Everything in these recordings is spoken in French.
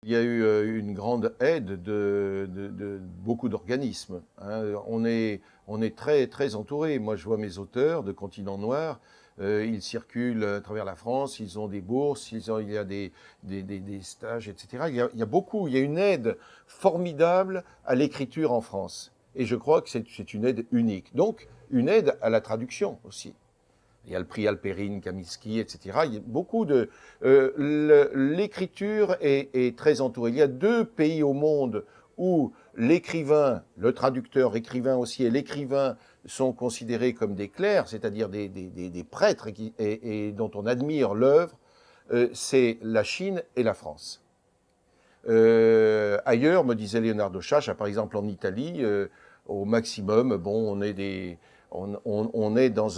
Il y a eu une grande aide de beaucoup d'organismes, hein. On est très, très entouré. Moi, je vois mes auteurs de Continent Noir, ils circulent à travers la France, ils ont des bourses, il y a des stages, etc. Il y a beaucoup, il y a une aide formidable à l'écriture en France. Et je crois que c'est une aide unique. Donc, une aide à la traduction aussi. Il y a le prix Alpérine, Kaminski, etc. Il y a beaucoup de... l'écriture est très entourée. Il y a 2 pays au monde où l'écrivain, le traducteur, écrivain aussi, et l'écrivain sont considérés comme des clercs, c'est-à-dire des prêtres et dont on admire l'œuvre, c'est la Chine et la France. Ailleurs, me disait Leonardo Sciascia, par exemple en Italie, au maximum, bon, on est dans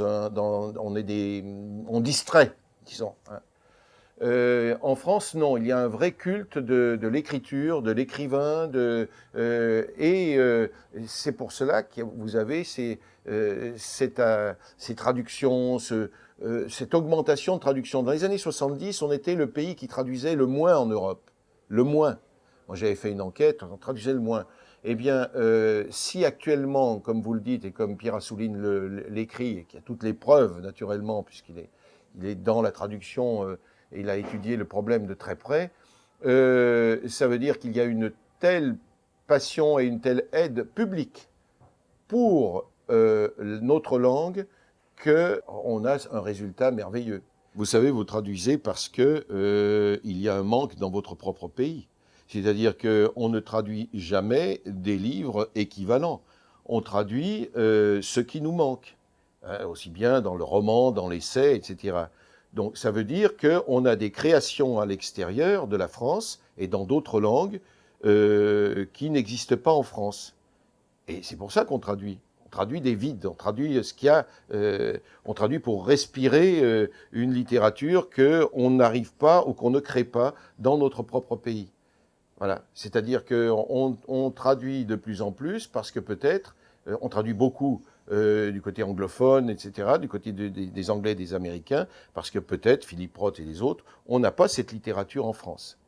on distrait, disons, hein. En France, non, il y a un vrai culte de l'écriture, de l'écrivain, c'est pour cela que vous avez ces traductions, cette augmentation de traduction. Dans les années 70, on était le pays qui traduisait le moins en Europe. Le moins. Moi, j'avais fait une enquête, on traduisait le moins. Eh bien, si actuellement, comme vous le dites et comme Pierre Assouline l'écrit, et qu'il y a toutes les preuves, naturellement, il est dans la traduction et il a étudié le problème de très près, ça veut dire qu'il y a une telle passion et une telle aide publique pour notre langue qu'on a un résultat merveilleux. Vous savez, vous traduisez parce que il y a un manque dans votre propre pays. C'est-à-dire qu'on ne traduit jamais des livres équivalents. On traduit ce qui nous manque, hein, aussi bien dans le roman, dans l'essai, etc. Donc ça veut dire qu'on a des créations à l'extérieur de la France et dans d'autres langues qui n'existent pas en France. Et c'est pour ça qu'on traduit. On traduit des vides, on traduit ce qu'il y a, on traduit pour respirer une littérature qu'on n'arrive pas ou qu'on ne crée pas dans notre propre pays. Voilà, c'est-à-dire qu'on traduit de plus en plus parce que peut-être, on traduit beaucoup du côté anglophone, etc., du côté des Anglais et des Américains, parce que peut-être, Philippe Roth et les autres, on n'a pas cette littérature en France.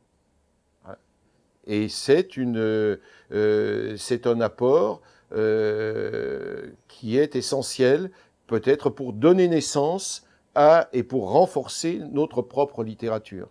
Voilà. Et c'est un apport qui est essentiel, peut-être pour donner naissance à et pour renforcer notre propre littérature.